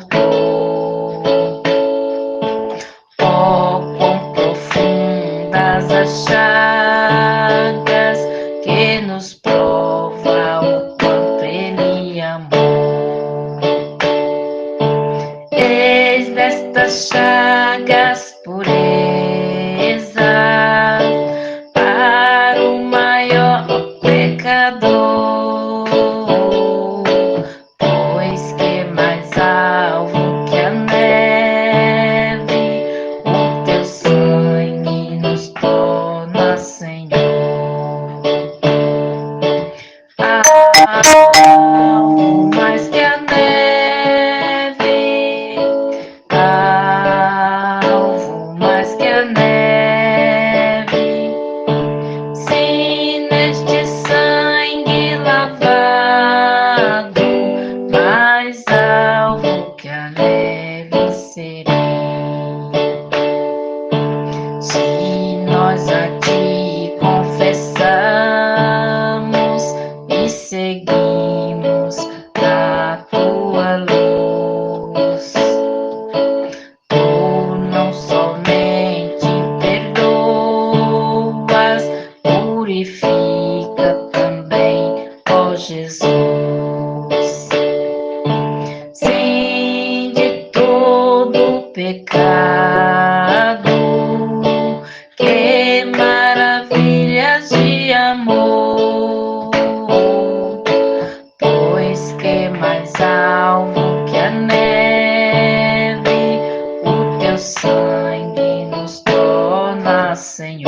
dor. Oh, quão profundas as chagas que nos prova o quanto Ele amou. Eis destas chagas pureza para o maior pecador, pois que mais alvo que a neve o teu sangue nos torna, Senhor. Alvo mais que a neve, alvo mais que a neve, se neste sangue lavado, mais alvo que a neve serei. Se nós a ti confessamos e seguimos a tua luz, tu não somente perdoas, purifica também, ó Jesus. Sim, de todo pecado, que maravilhas de amor, pois que mais alvo que a neve o teu sangue nos torna, Senhor.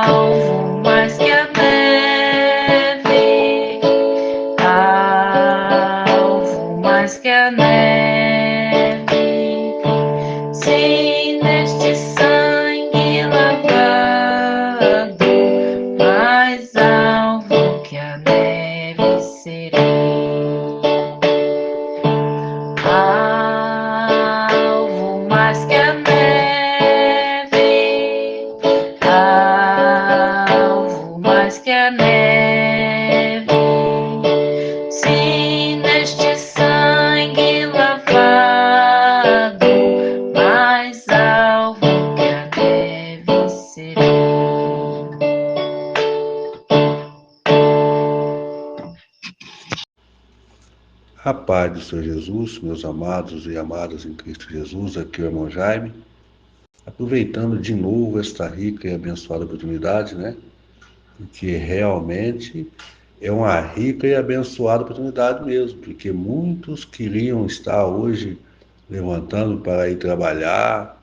Alvo mais que a neve, alvo mais que a neve, se neste sangue lavado, mais alvo que a neve serei. Alvo mais que a neve, alvo mais que a neve, se neste sangue lavado, mais alvo que a neve serei. A paz do Senhor Jesus, meus amados e amadas em Cristo Jesus, aqui é o irmão Jaime, aproveitando de novo esta rica e abençoada oportunidade, né? Porque realmente é uma rica e abençoada oportunidade mesmo, porque muitos queriam estar hoje levantando para ir trabalhar,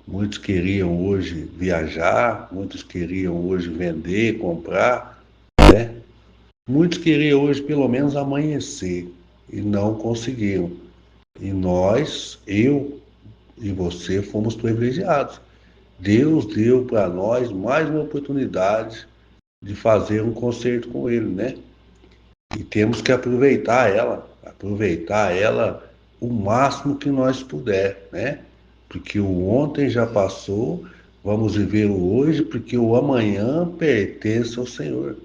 muitos queriam hoje viajar, muitos queriam hoje vender, comprar, né? Muitos queriam hoje pelo menos amanhecer e não conseguiram. E nós, eu e você, fomos privilegiados. Deus deu para nós mais uma oportunidade de fazer um concerto com Ele, né? E temos que aproveitar ela o máximo que nós puder, né? Porque o ontem já passou, vamos viver o hoje, porque o amanhã pertence ao Senhor.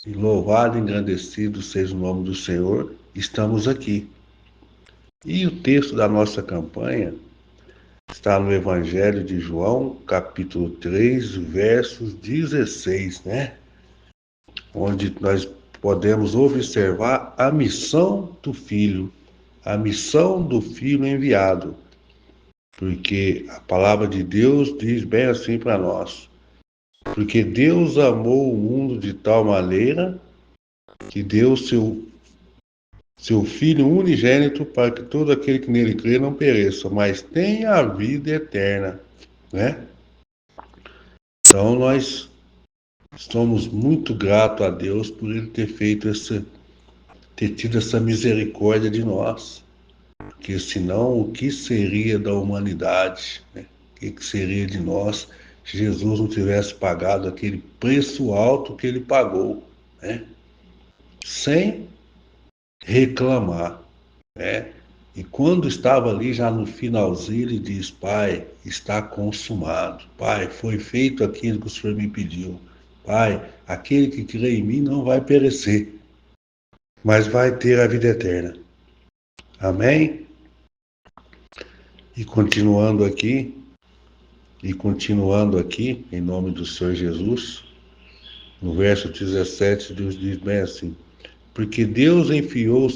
E louvado e engrandecido seja o nome do Senhor, estamos aqui. E o texto da nossa campanha está no Evangelho de João, capítulo 3, versos 16, né? Onde nós podemos observar a missão do Filho enviado. Porque a palavra de Deus diz bem assim para nós. Porque Deus amou o mundo de tal maneira que deu seu Filho unigênito para que todo aquele que nele crê não pereça, mas tenha a vida eterna, né? Então nós somos muito gratos a Deus por Ele ter ter tido essa misericórdia de nós, porque senão o que seria da humanidade, né? O que seria de nós se Jesus não tivesse pagado aquele preço alto que Ele pagou, né? Sem reclamar, né? E quando estava ali já no finalzinho, ele diz: Pai, está consumado. Pai, foi feito aquilo que o Senhor me pediu. Pai, aquele que crê em mim não vai perecer, mas vai ter a vida eterna. Amém? E continuando aqui, em nome do Senhor Jesus, no verso 17, Deus diz bem assim: porque Deus enviou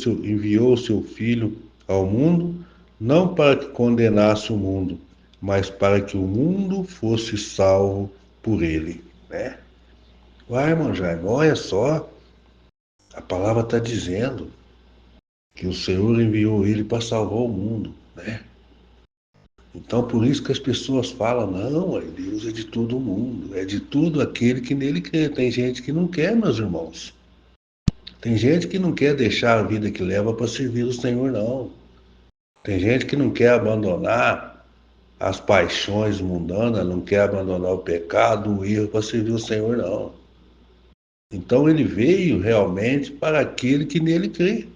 seu Filho ao mundo, não para que condenasse o mundo, mas para que o mundo fosse salvo por ele. Né? Uai, irmão Jaime, olha só, a palavra está dizendo que o Senhor enviou ele para salvar o mundo. Né? Então, por isso que as pessoas falam, não, Deus é de todo mundo, é de todo aquele que nele crê. Tem gente que não quer, meus irmãos. Tem gente que não quer deixar a vida que leva para servir o Senhor, não. Tem gente que não quer abandonar as paixões mundanas, não quer abandonar o pecado, o erro para servir o Senhor, não. Então ele veio realmente para aquele que nele crê.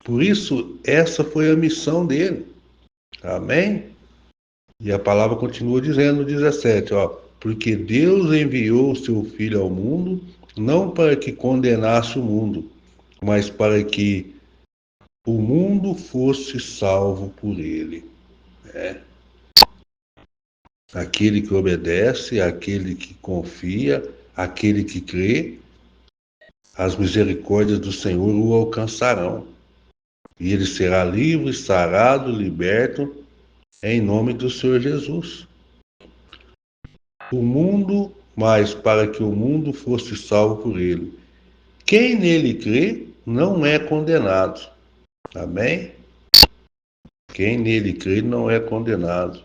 Por isso, essa foi a missão dele. Amém? E a palavra continua dizendo no 17, ó, porque Deus enviou o seu Filho ao mundo, não para que condenasse o mundo, mas para que o mundo fosse salvo por ele. Né? Aquele que obedece, aquele que confia, aquele que crê, as misericórdias do Senhor o alcançarão. E ele será livre, sarado, liberto, em nome do Senhor Jesus. O mundo, mas para que o mundo fosse salvo por ele. Quem nele crê não é condenado. Amém? Quem nele crê não é condenado.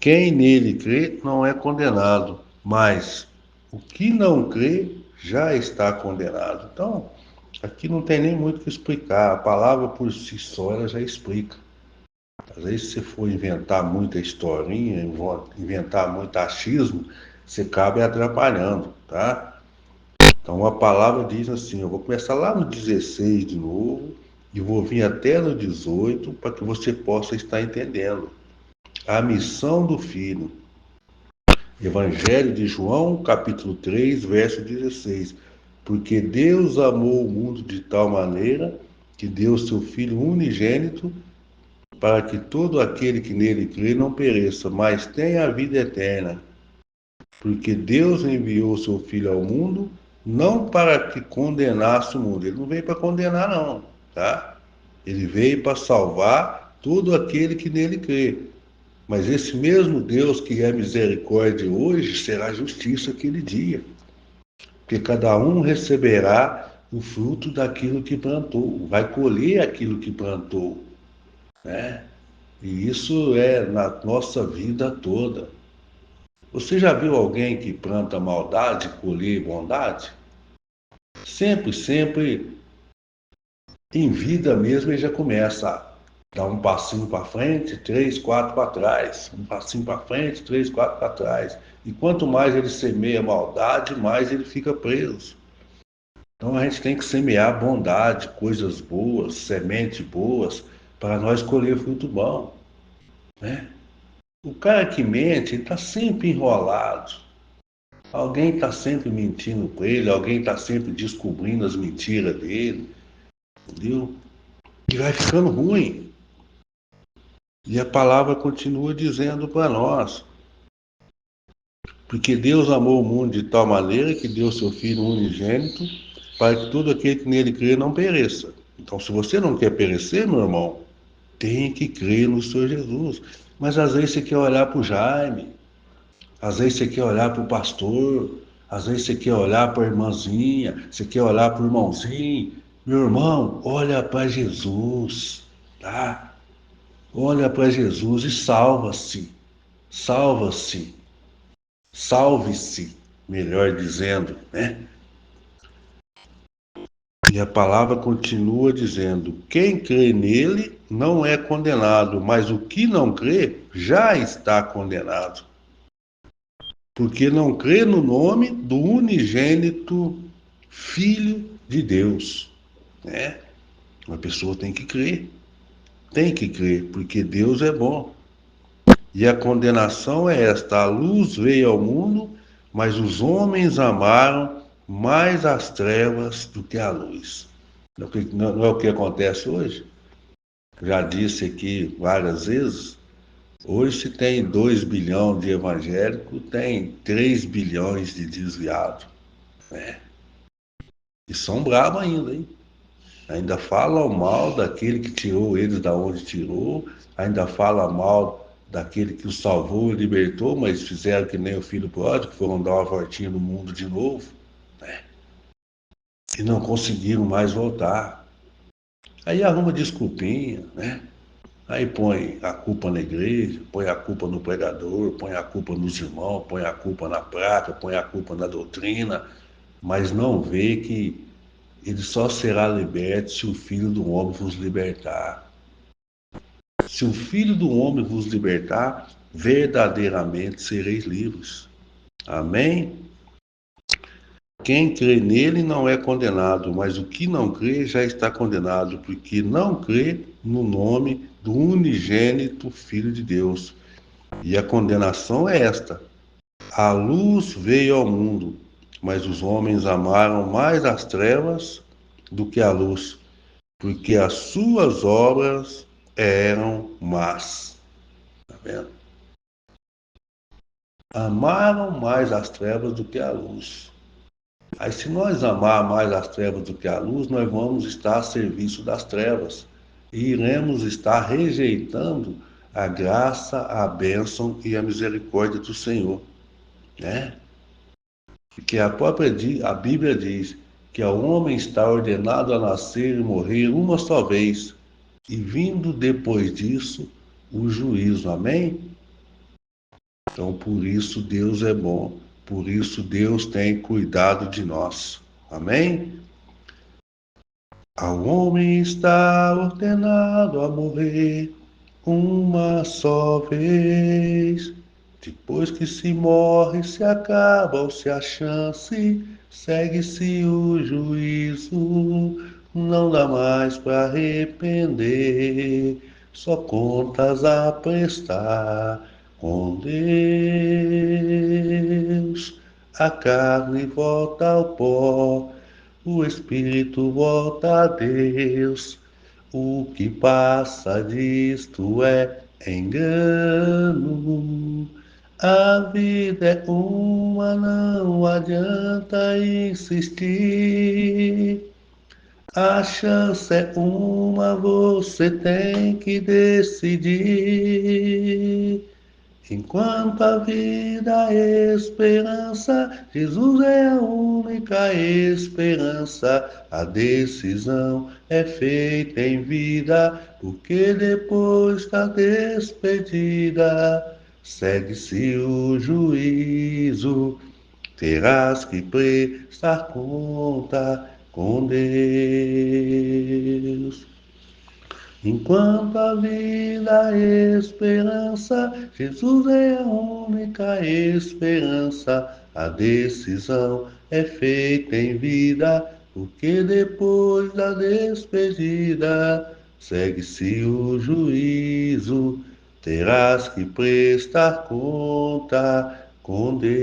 Quem nele crê não é condenado, mas o que não crê já está condenado. Então, aqui não tem nem muito o que explicar. A palavra por si só ela já explica. Às vezes, se você for inventar muita historinha, inventar muito achismo, você acaba atrapalhando, tá? Então, a palavra diz assim, eu vou começar lá no 16 de novo e vou vir até no 18 para que você possa estar entendendo. A missão do Filho. Evangelho de João, capítulo 3, verso 16. Porque Deus amou o mundo de tal maneira que deu seu Filho unigênito para que todo aquele que nele crê não pereça, mas tenha a vida eterna. Porque Deus enviou seu Filho ao mundo não para que condenasse o mundo. Ele não veio para condenar, não, tá? Ele veio para salvar todo aquele que nele crê. Mas esse mesmo Deus que é misericórdia hoje será justiça aquele dia. Porque cada um receberá o fruto daquilo que plantou, vai colher aquilo que plantou, né? E isso é na nossa vida toda. Você já viu alguém que planta maldade colher bondade? Sempre, sempre, em vida mesmo, ele já começa a dar um passinho para frente, três, quatro para trás. Um passinho para frente, três, quatro para trás. E quanto mais ele semeia maldade, mais ele fica preso. Então a gente tem que semear bondade, coisas boas, sementes boas, para nós colher fruto bom. Né? O cara que mente está sempre enrolado. Alguém está sempre mentindo com ele, alguém está sempre descobrindo as mentiras dele, entendeu? E vai ficando ruim. E a palavra continua dizendo para nós, porque Deus amou o mundo de tal maneira que deu seu Filho unigênito para que todo aquele que nele crê não pereça. Então, se você não quer perecer, meu irmão, tem que crer no Senhor Jesus. Mas às vezes você quer olhar para o Jaime, às vezes você quer olhar para o pastor, às vezes você quer olhar para a irmãzinha, você quer olhar para o irmãozinho. Meu irmão, olha para Jesus, tá? Olha para Jesus e salva-se, salva-se, salve-se, melhor dizendo, né? E a palavra continua dizendo: quem crê nele não é condenado, mas o que não crê já está condenado. Porque não crê no nome do unigênito Filho de Deus. Né? Uma pessoa tem que crer, porque Deus é bom. E a condenação é esta: a luz veio ao mundo, mas os homens amaram mais as trevas do que a luz. Não é o que acontece hoje? Já disse aqui várias vezes, hoje se tem 2 bilhões de evangélicos, tem 3 bilhões de desviados, né? E são bravos ainda, hein? Ainda falam mal daquele que tirou eles da onde tirou, ainda fala mal daquele que os salvou e libertou, mas fizeram que nem o filho pródigo, que foram dar uma voltinha no mundo de novo, né? E não conseguiram mais voltar. Aí arruma desculpinha, né? Aí põe a culpa na igreja, põe a culpa no pregador, põe a culpa nos irmãos, põe a culpa na prática, põe a culpa na doutrina, mas não vê que ele só será liberto se o Filho do Homem vos libertar. Se o Filho do Homem vos libertar, verdadeiramente sereis livres. Amém? Quem crê nele não é condenado, mas o que não crê já está condenado, porque não crê no nome do unigênito Filho de Deus. E a condenação é esta: a luz veio ao mundo, mas os homens amaram mais as trevas do que a luz, porque as suas obras eram más. Tá vendo? Amaram mais as trevas do que a luz. Aí, se nós amar mais as trevas do que a luz, nós vamos estar a serviço das trevas e iremos estar rejeitando a graça, a bênção e a misericórdia do Senhor, né? Porque a Bíblia diz que ao homem está ordenado a nascer e morrer uma só vez, e vindo depois disso o juízo. Amém? Então, por isso Deus é bom, por isso Deus tem cuidado de nós. Amém? Ao homem está ordenado a morrer uma só vez. Depois que se morre, se acaba-se a chance, segue-se o juízo, não dá mais para arrepender, só contas a prestar com Deus. A carne volta ao pó, o espírito volta a Deus. O que passa disto é engano. A vida é uma, não adianta insistir. A chance é uma, você tem que decidir. Enquanto a vida é esperança, Jesus é a única esperança. A decisão é feita em vida, porque depois da despedida, segue-se o juízo. Terás que prestar conta com Deus. Enquanto a vida é esperança, Jesus é a única esperança. A decisão é feita em vida, porque depois da despedida, segue-se o juízo. Terás que prestar conta com Deus.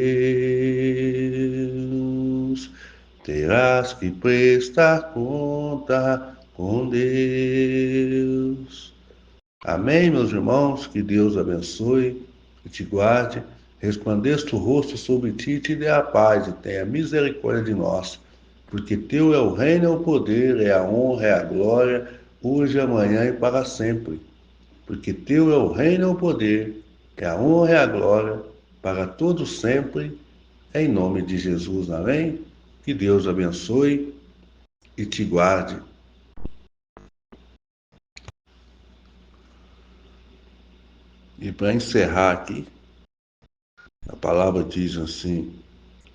Terás que prestar conta com Deus. Amém, meus irmãos? Que Deus abençoe e te guarde, resplandeça o rosto sobre ti e te dê a paz e tenha misericórdia de nós. Porque teu é o reino, é o poder, é a honra, é a glória, hoje, amanhã e para sempre. Porque teu é o reino, é o poder, é a honra, é a glória, para todos sempre, em nome de Jesus. Amém? Que Deus abençoe e te guarde. E para encerrar aqui, a palavra diz assim: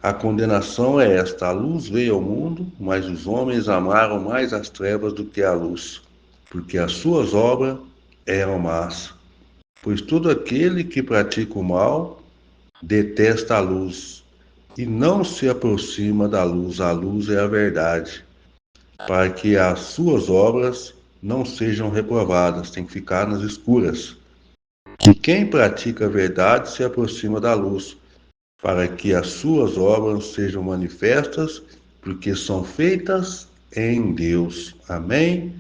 a condenação é esta: a luz veio ao mundo, mas os homens amaram mais as trevas do que a luz, porque as suas obras eram más. Pois todo aquele que pratica o mal detesta a luz e não se aproxima da luz. A luz é a verdade, para que as suas obras não sejam reprovadas, tem que ficar nas escuras. E quem pratica a verdade se aproxima da luz, para que as suas obras sejam manifestas, porque são feitas em Deus. Amém?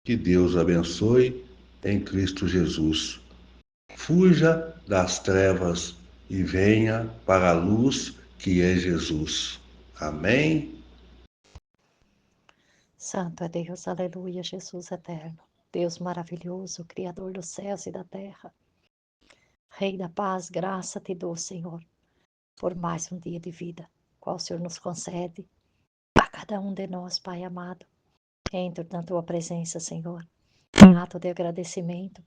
Que Deus abençoe em Cristo Jesus. Fuja das trevas e venha para a luz que é Jesus. Amém? Santo é Deus, aleluia, Jesus eterno. Deus maravilhoso, Criador dos céus e da terra. Rei da paz, graça te dou, Senhor, por mais um dia de vida, qual o Senhor nos concede a cada um de nós, Pai amado. Entro na tua presença, Senhor, em ato de agradecimento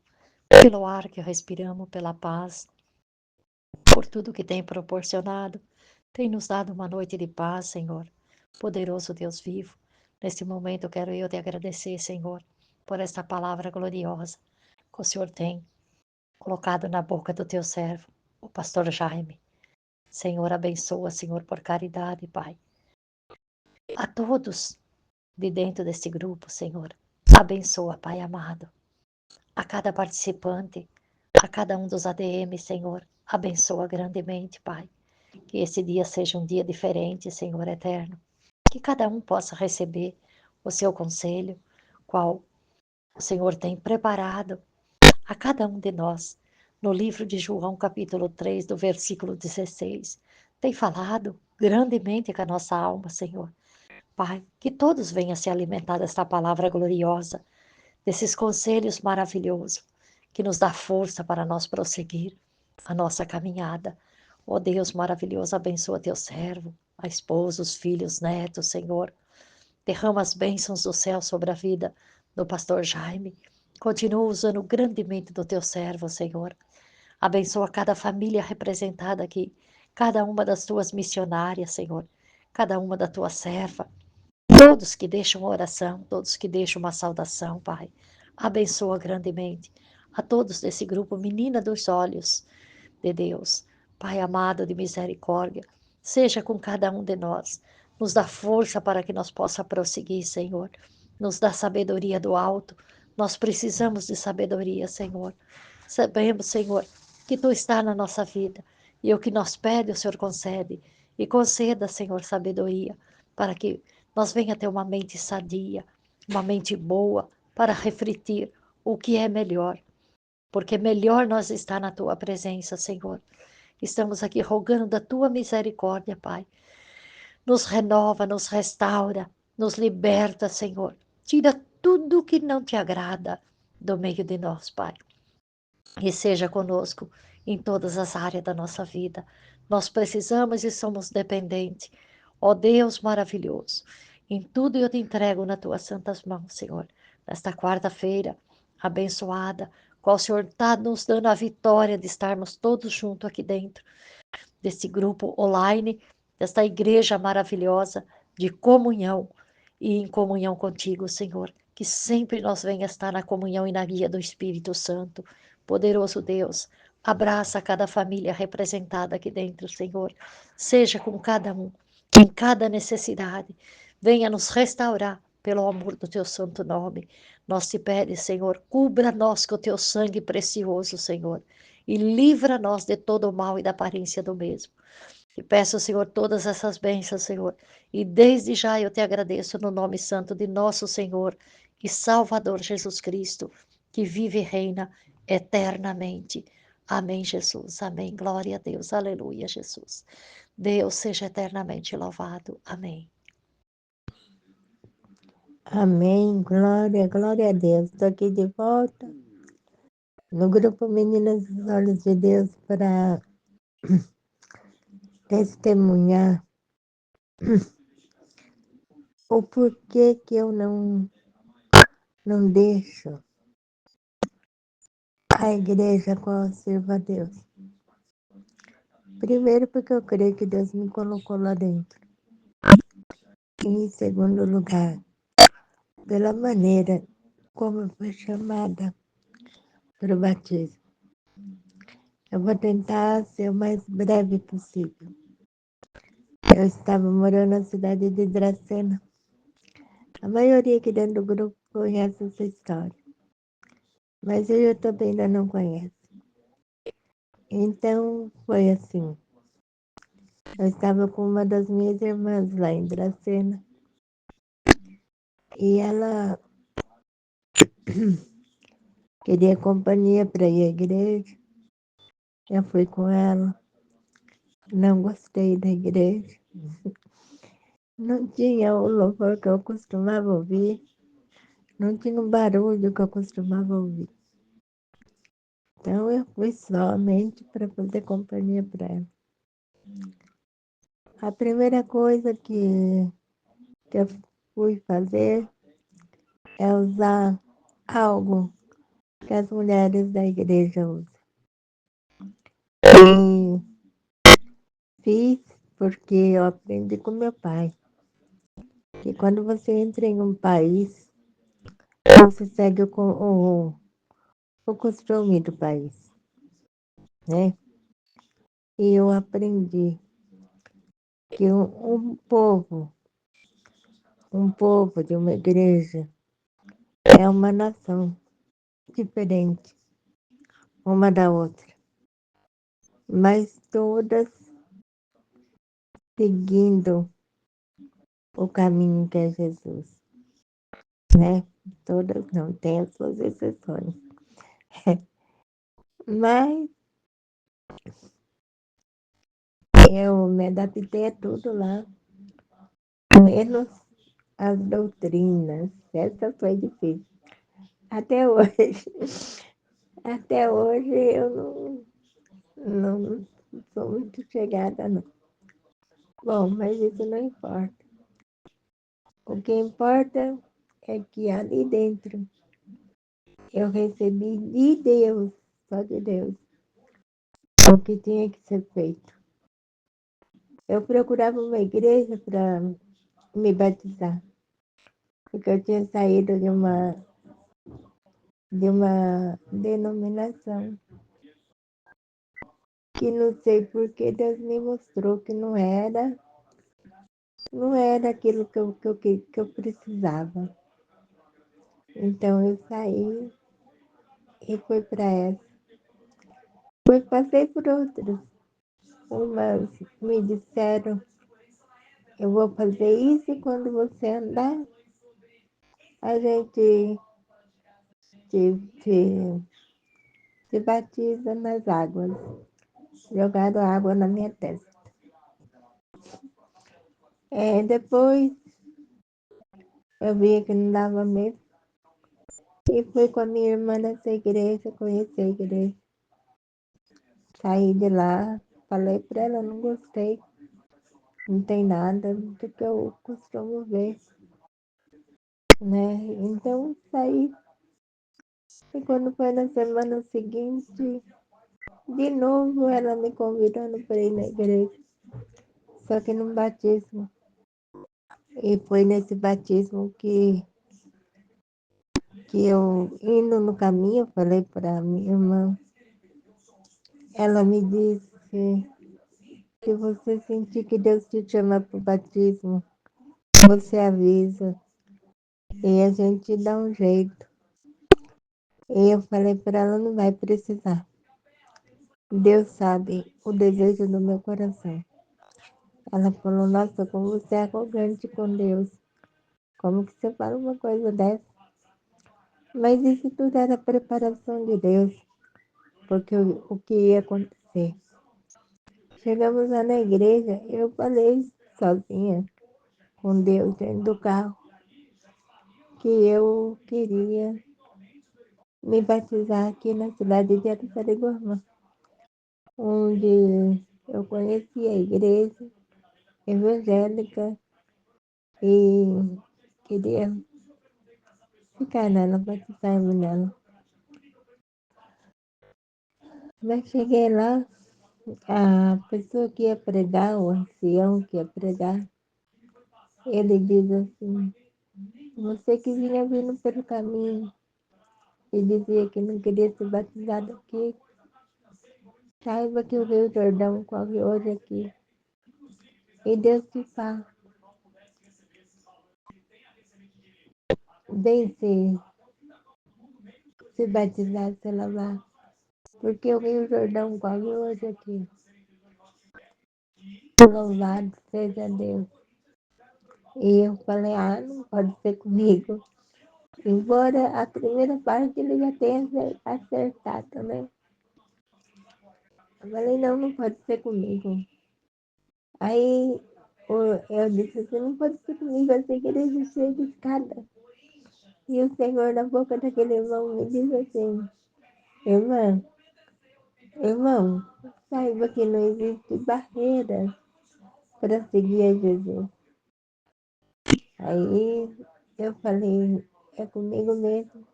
pelo ar que respiramos, pela paz, por tudo que tem proporcionado. Tem nos dado uma noite de paz, Senhor. Poderoso Deus vivo, neste momento quero eu te agradecer, Senhor, por esta palavra gloriosa que o Senhor tem colocado na boca do teu servo, o pastor Jaime. Senhor, abençoa, Senhor, por caridade, Pai. A todos de dentro deste grupo, Senhor, abençoa, Pai amado. A cada participante, a cada um dos ADM, Senhor, abençoa grandemente, Pai. Que esse dia seja um dia diferente, Senhor eterno. Que cada um possa receber o seu conselho, qual o Senhor tem preparado a cada um de nós. No livro de João, capítulo 3, do versículo 16, tem falado grandemente com a nossa alma, Senhor. Pai, que todos venham se alimentar desta palavra gloriosa, desses conselhos maravilhosos, que nos dá força para nós prosseguir a nossa caminhada. Ó Deus maravilhoso, abençoa teu servo, a esposa, os filhos, netos, Senhor. Derrama as bênçãos do céu sobre a vida do pastor Jaime. Continua usando grandemente do teu servo, Senhor. Abençoa cada família representada aqui, cada uma das tuas missionárias, Senhor, cada uma da tua serva, todos que deixam oração, todos que deixam uma saudação, Pai. Abençoa grandemente a todos desse grupo, menina dos olhos de Deus. Pai amado de misericórdia, seja com cada um de nós. Nos dá força para que nós possa prosseguir, Senhor. Nos dá sabedoria do alto. Nós precisamos de sabedoria, Senhor. Sabemos, Senhor, que Tu está na nossa vida. E o que nós pede, o Senhor concede. E conceda, Senhor, sabedoria, para que nós venha ter uma mente sadia, uma mente boa, para refletir o que é melhor. Porque melhor nós estar na Tua presença, Senhor. Estamos aqui rogando da Tua misericórdia, Pai. Nos renova, nos restaura, nos liberta, Senhor. Tira tudo que não te agrada do meio de nós, Pai. E seja conosco em todas as áreas da nossa vida. Nós precisamos e somos dependentes. Ó Deus maravilhoso, em tudo eu te entrego nas tuas santas mãos, Senhor. Nesta quarta-feira abençoada, qual o Senhor está nos dando a vitória de estarmos todos juntos aqui dentro desse grupo online, desta igreja maravilhosa de comunhão e em comunhão contigo, Senhor. Que sempre nós venha estar na comunhão e na guia do Espírito Santo. Poderoso Deus, abraça cada família representada aqui dentro, Senhor. Seja com cada um, em cada necessidade. Venha nos restaurar pelo amor do teu santo nome. Nós te pedimos, Senhor, cubra-nos com o teu sangue precioso, Senhor, e livra-nos de todo o mal e da aparência do mesmo. E peço, Senhor, todas essas bênçãos, Senhor, e desde já eu te agradeço no nome santo de nosso Senhor e Salvador Jesus Cristo, que vive e reina eternamente. Amém, Jesus. Amém. Glória a Deus. Aleluia, Jesus. Deus seja eternamente louvado. Amém. Amém, glória, glória a Deus. Estou aqui de volta no grupo Meninas dos Olhos de Deus para testemunhar o porquê que eu não deixo a igreja qual eu sirvo a Deus. Primeiro, porque eu creio que Deus me colocou lá dentro. E em segundo lugar, pela maneira como eu fui chamada para o batismo. Eu vou tentar ser o mais breve possível. Eu estava morando na cidade de Dracena. A maioria aqui dentro do grupo conhece essa história. Mas eu também ainda não conheço. Então, foi assim. Eu estava com uma das minhas irmãs lá em Dracena e ela queria companhia para ir à igreja. Eu fui com ela, não gostei da igreja, não tinha o louvor que eu costumava ouvir, não tinha o barulho que eu costumava ouvir. Então eu fui somente para fazer companhia para ela. A primeira coisa que eu fui fazer é usar algo que as mulheres da igreja usam. E fiz porque eu aprendi com meu pai que quando você entra em um país, você segue o costume do país, né? E eu aprendi que um povo de uma igreja é uma nação diferente uma da outra, mas todas seguindo o caminho que é Jesus, né? Todas não, tem as suas exceções. Mas eu me adaptei a tudo lá, menos as doutrinas. Essa foi difícil. Até hoje. Até hoje eu não sou muito chegada, não. Bom, mas isso não importa. O que importa é que ali dentro eu recebi de Deus, só de Deus, o que tinha que ser feito. Eu procurava uma igreja para me batizar, porque eu tinha saído de uma denominação que não sei por que Deus me mostrou que não era aquilo que eu precisava. Então eu saí e fui para essa. Depois passei por outras. Umas me disseram, eu vou fazer isso e quando você andar, a gente te, te batiza nas águas. Jogaram água na minha testa. Depois eu vi que não dava mesmo. E fui com a minha irmã nessa igreja, conheci a igreja. Saí de lá, falei para ela, não gostei, não tem nada do que eu costumo ver, né? Então saí. E quando foi na semana seguinte, de novo ela me convidando para ir na igreja, só que num batismo. E foi nesse batismo que eu, indo no caminho, falei para minha irmã, ela me disse, se você sentir que Deus te chama para o batismo, você avisa e a gente dá um jeito. E eu falei para ela, não vai precisar. Deus sabe o desejo do meu coração. Ela falou, nossa, como você é arrogante com Deus. Como que você fala uma coisa dessa? Mas isso tudo era preparação de Deus, porque o que ia acontecer. Chegamos lá na igreja, eu falei sozinha com Deus dentro do carro que eu queria me batizar aqui na cidade de Araçariguama, onde eu conheci a igreja evangélica e queria ficar nela, batizar-me nela. Mas cheguei lá, a pessoa que ia pregar, o ancião que ia pregar, ele diz assim, você que vinha vindo pelo caminho e dizia que não queria ser batizado aqui, saiba que o Rio Jordão corre hoje aqui. E Deus te fala, vem se batizar, se lavar, porque o Rio Jordão corre hoje aqui. Louvado seja Deus. E eu falei, não pode ser comigo. Embora a primeira parte ele já tenha acertado, né? Eu falei, não pode ser comigo. Aí eu disse, você não pode ser comigo, eu sei que ele descer de escada. E o Senhor, na boca daquele irmão, me diz assim, irmão, saiba que não existe barreira para seguir a Jesus. Aí eu falei, é comigo mesmo.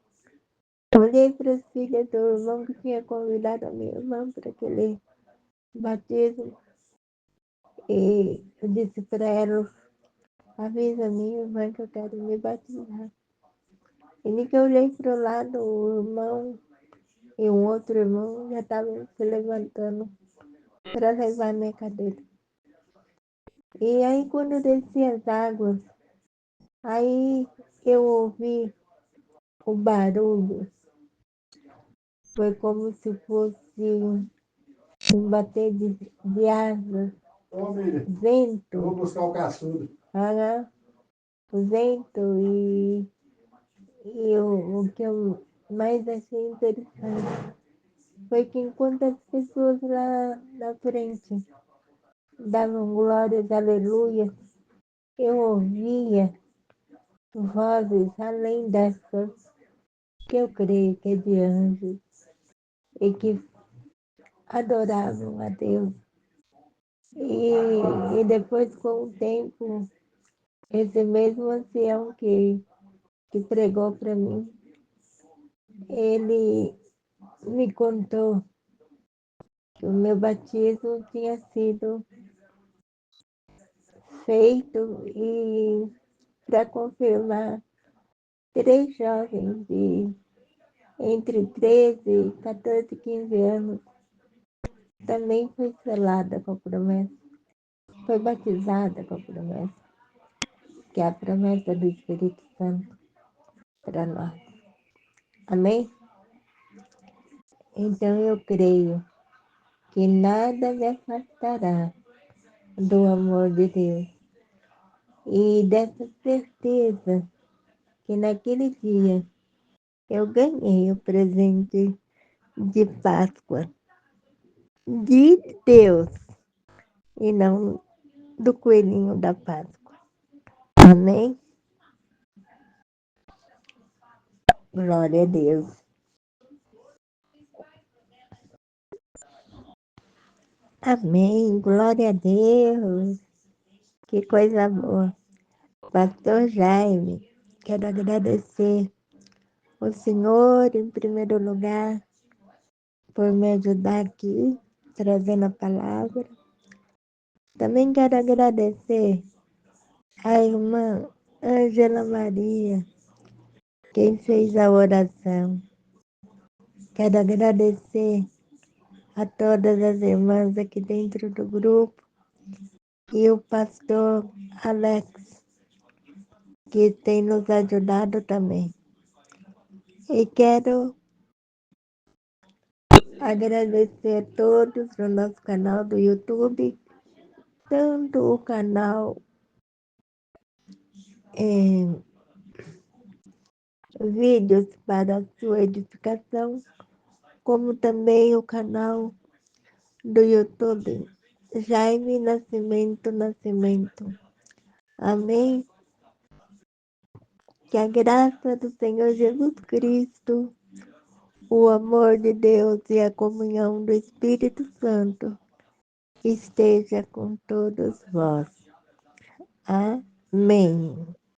Olhei para as filhas do irmão que tinha convidado a minha irmã para aquele batismo. E eu disse para ela, avisa a minha irmã que eu quero me batizar. E nem que eu olhei para o lado, o irmão e um outro irmão já estavam se levantando para levar minha cadeira. E aí quando eu desci as águas, aí eu ouvi o barulho. Foi como se fosse um bater de asas, vento. Eu vou buscar o caçudo. O vento e o que eu mais achei interessante foi que enquanto as pessoas lá na frente davam glórias, aleluia, eu ouvia vozes além dessas que eu creio que é de anjos e que adoravam a Deus. E depois, com o tempo, esse mesmo ancião que pregou para mim, ele me contou que o meu batismo tinha sido feito e para confirmar, 3 jovens de entre 13, 14 e 15 anos também foi selada com a promessa, foi batizada com a promessa, que é a promessa do Espírito Santo para nós. Amém? Então eu creio que nada me afastará do amor de Deus e dessa certeza que naquele dia eu ganhei o presente de Páscoa de Deus e não do coelhinho da Páscoa. Amém? Glória a Deus. Amém. Glória a Deus. Que coisa boa. Pastor Jaime, quero agradecer o Senhor, em primeiro lugar, por me ajudar aqui, trazendo a palavra. Também quero agradecer a irmã Ângela Maria, quem fez a oração. Quero agradecer a todas as irmãs aqui dentro do grupo e o pastor Alex, que tem nos ajudado também. E quero agradecer a todos no nosso canal do YouTube, tanto o canal Vídeos para a sua edificação, como também o canal do YouTube Jaime Nascimento. Amém? Que a graça do Senhor Jesus Cristo, o amor de Deus e a comunhão do Espírito Santo esteja com todos vós. Amém.